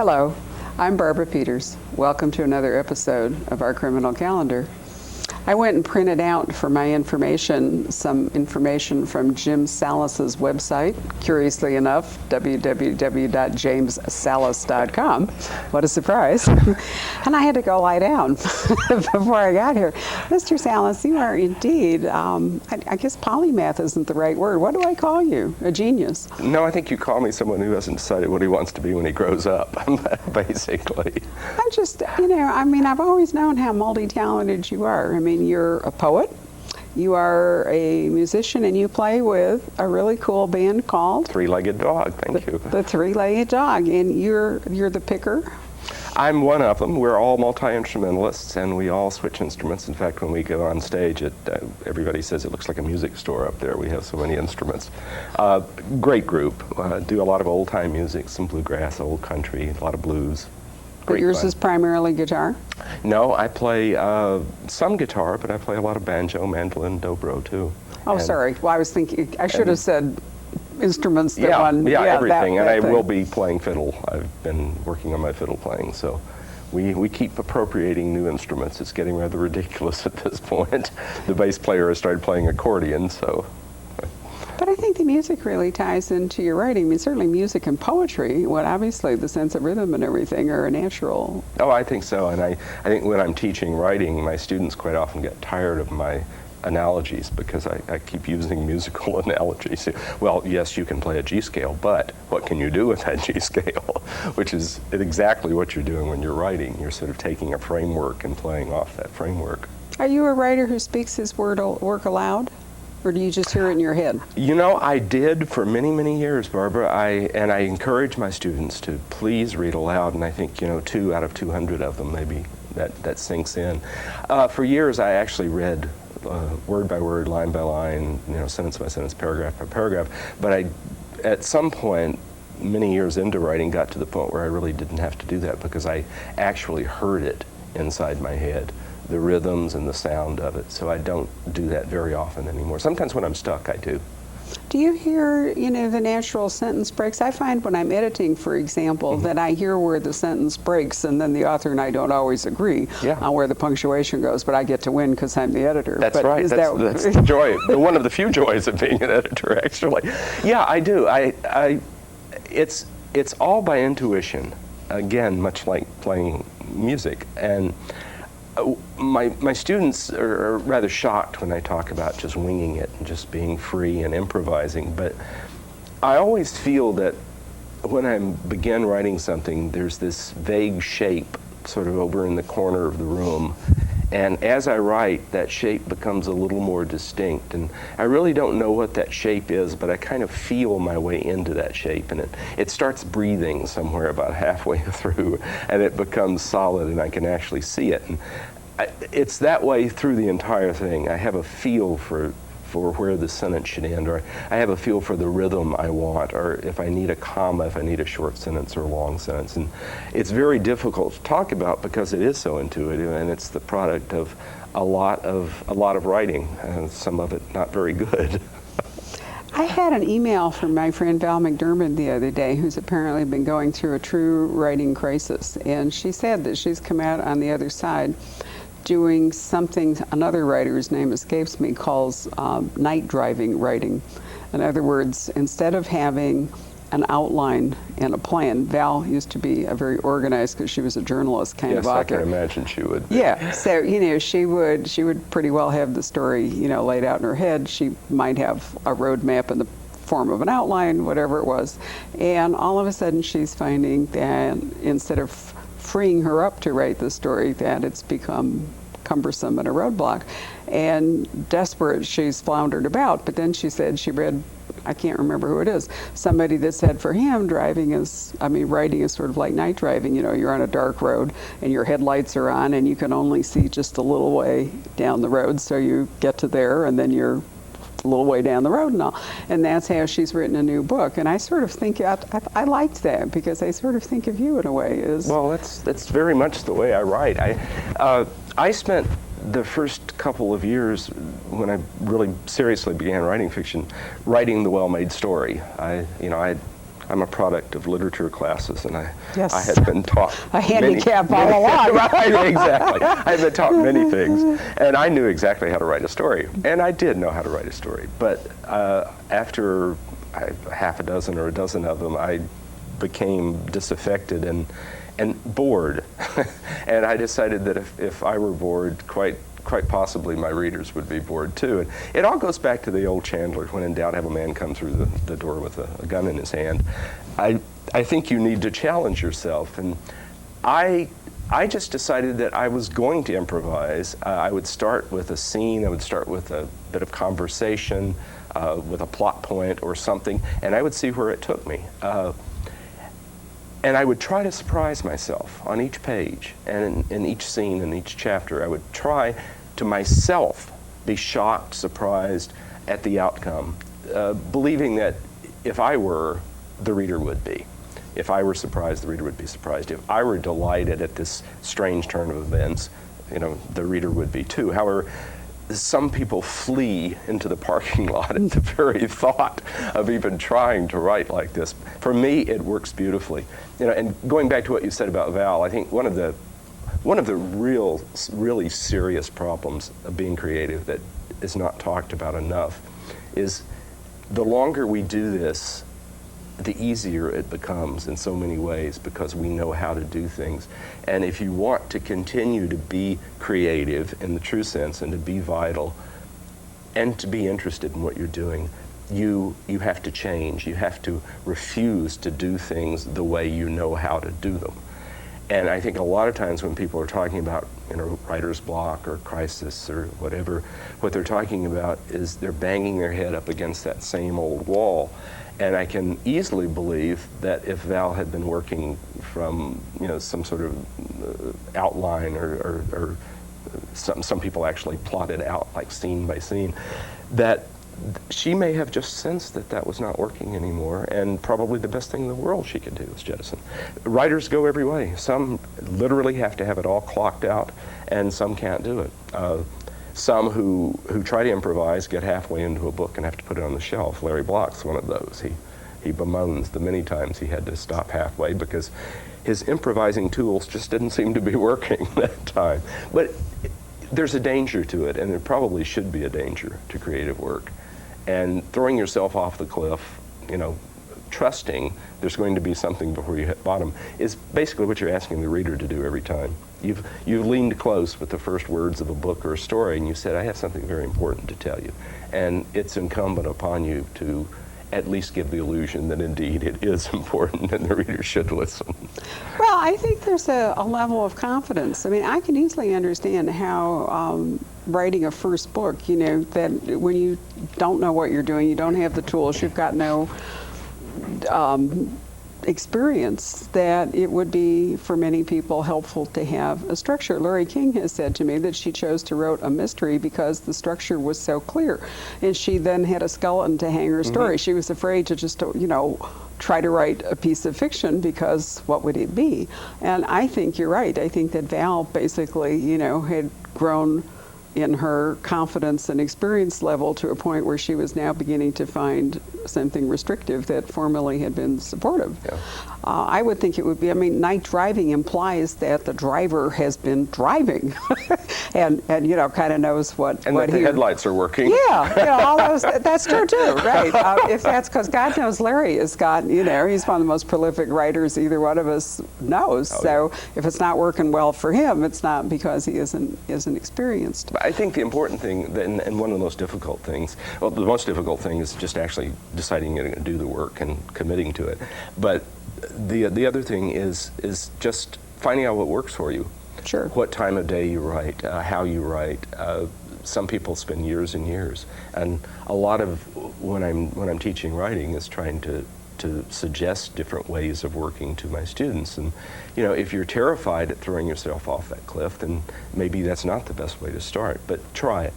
Hello, I'm Barbara Peters. Welcome to another episode of our criminal calendar. I went and printed out for my information some information from Jim Sallis's website, curiously enough, www.jamessallis.com. What a surprise. And I had to go lie down before I got here. Mr. Sallis, you are indeed, I guess polymath isn't the right word. What do I call you? A genius? No, I think you call me someone who hasn't decided what he wants to be when he grows up, basically. I'm just, I've always known how multi-talented you are. I mean, you're a poet, you are a musician, and you play with a really cool band called Three-Legged Dog, thank you. The Three-Legged Dog, and you're the picker? I'm one of them. We're all multi-instrumentalists, and we all switch instruments. In fact, when we go on stage, everybody says it looks like a music store up there. We have so many instruments. Great group. Do a lot of old-time music, some bluegrass, old country, a lot of blues. But yours is primarily guitar? No, I play some guitar, but I play a lot of banjo, mandolin, dobro, too. Oh, sorry. Well, I was thinking, I should have said instruments that one. Yeah, everything. That and I thing. will be playing fiddle. I've been working on my fiddle playing, so we keep appropriating new instruments. It's getting rather ridiculous at this point. The bass player has started playing accordion, so. But I think the music really ties into your writing. I mean, certainly music and poetry, obviously the sense of rhythm and everything are a natural. Oh, I think so. And I think when I'm teaching writing, my students quite often get tired of my analogies because I keep using musical analogies. Well, yes, you can play a G scale, but what can you do with that G scale? Which is exactly what you're doing when you're writing. You're sort of taking a framework and playing off that framework. Are you a writer who speaks his work aloud? Or do you just hear it in your head? You know, I did for many, many years, Barbara. I encourage my students to please read aloud, and I think, 2 out of 200 of them, maybe that sinks in. For years, I actually read word by word, line by line, sentence by sentence, paragraph by paragraph. But at some point, many years into writing, got to the point where I really didn't have to do that because I actually heard it inside my head, the rhythms and the sound of it. So I don't do that very often anymore. Sometimes when I'm stuck, I do. Do you hear, the natural sentence breaks? I find when I'm editing, for example, that I hear where the sentence breaks, and then the author and I don't always agree on where the punctuation goes, but I get to win because I'm the editor. That's right. That's the joy, one of the few joys of being an editor, actually. Yeah, I do. It's all by intuition, again, much like playing music. And my students are rather shocked when I talk about just winging it and just being free and improvising, but I always feel that when I begin writing something, there's this vague shape sort of over in the corner of the room, and as I write, that shape becomes a little more distinct, and I really don't know what that shape is, but I kind of feel my way into that shape, and it starts breathing somewhere about halfway through, and it becomes solid, and I can actually see it. And it's that way through the entire thing. I have a feel for where the sentence should end, or I have a feel for the rhythm I want, or if I need a comma, if I need a short sentence or a long sentence. And it's very difficult to talk about because it is so intuitive, and it's the product of a lot of writing, and some of it not very good. I had an email from my friend Val McDermott the other day, who's apparently been going through a true writing crisis, and she said that she's come out on the other side doing something another writer, whose name escapes me, calls night driving writing. In other words, instead of having an outline and a plan, Val used to be a very organized, because she was a journalist kind of author. Yes, I can imagine she would be. Yeah, so she would pretty well have the story laid out in her head. She might have a roadmap in the form of an outline, whatever it was, and all of a sudden she's finding that instead of freeing her up to write the story, that it's become cumbersome and a roadblock. And desperate, she's floundered about. But then she said she read, I can't remember who it is, somebody that said for him, writing is sort of like night driving. You're on a dark road and your headlights are on and you can only see just a little way down the road. So you get to there and then you're a little way down the road and all. And that's how she's written a new book. And I sort of think, I liked that because I sort of think of you in a way as... Well, that's very much the way I write. I spent the first couple of years when I really seriously began writing fiction, writing the well-made story. I I'm a product of literature classes, and I Yes. had been taught A handicap all along. Right, exactly. I had been taught many things, and I knew exactly how to write a story, and I did know how to write a story. But after half a dozen or a dozen of them, I became disaffected and bored, and I decided that if I were bored, quite possibly my readers would be bored too. And it all goes back to the old Chandler, when in doubt have a man come through the door with a gun in his hand. I think you need to challenge yourself, and I just decided that I was going to improvise. I would start with a scene, I would start with a bit of conversation, with a plot point or something, and I would see where it took me. And I would try to surprise myself on each page and in each scene, in each chapter. I would try to myself be shocked, surprised at the outcome, believing that if I were, the reader would be. If I were surprised, the reader would be surprised. If I were delighted at this strange turn of events, the reader would be too. However, some people flee into the parking lot at the very thought of even trying to write like this. For me, it works beautifully. And going back to what you said about Val, I think one of the really serious problems of being creative that is not talked about enough is the longer we do this, the easier it becomes in so many ways, because we know how to do things. And if you want to continue to be creative in the true sense and to be vital and to be interested in what you're doing, you have to change. You have to refuse to do things the way you know how to do them. And I think a lot of times when people are talking about writer's block or crisis or whatever, what they're talking about is they're banging their head up against that same old wall. And I can easily believe that if Val had been working from some sort of outline or some people actually plotted out like scene by scene, that she may have just sensed that was not working anymore, and probably the best thing in the world she could do is jettison. Writers go every way. Some literally have to have it all clocked out, and some can't do it. Some who try to improvise get halfway into a book and have to put it on the shelf. Larry Block's one of those. He bemoans the many times he had to stop halfway because his improvising tools just didn't seem to be working that time. But there's a danger to it, and there probably should be a danger to creative work. And throwing yourself off the cliff, trusting there's going to be something before you hit bottom, is basically what you're asking the reader to do every time. You've leaned close with the first words of a book or a story, and you said, I have something very important to tell you. And it's incumbent upon you to at least give the illusion that indeed it is important and the reader should listen. Well, I think there's a level of confidence. I mean, I can easily understand how writing a first book, that when you don't know what you're doing, you don't have the tools, you've got no experience, that it would be for many people helpful to have a structure. Laurie King has said to me that she chose to write a mystery because the structure was so clear, and she then had a skeleton to hang her story. She was afraid to just try to write a piece of fiction, because what would it be? And I think you're right. I think that Val basically had grown in her confidence and experience level to a point where she was now beginning to find something restrictive that formerly had been supportive. Yeah. I would think it would be, night driving implies that the driver has been driving and kind of knows what that the headlights are working. Yeah, all those, that's true too, right. If that's because God knows Larry has got, he's one of the most prolific writers either one of us knows. So if it's not working well for him, it's not because he isn't experienced. I think the important thing, and one of the most difficult things, well, the most difficult thing is just actually deciding you're going to do the work and committing to it. But the other thing is just finding out what works for you. Sure. What time of day you write, how you write. Some people spend years and years, and a lot of when I'm teaching writing is trying to suggest different ways of working to my students. And if you're terrified at throwing yourself off that cliff, then maybe that's not the best way to start, but try it.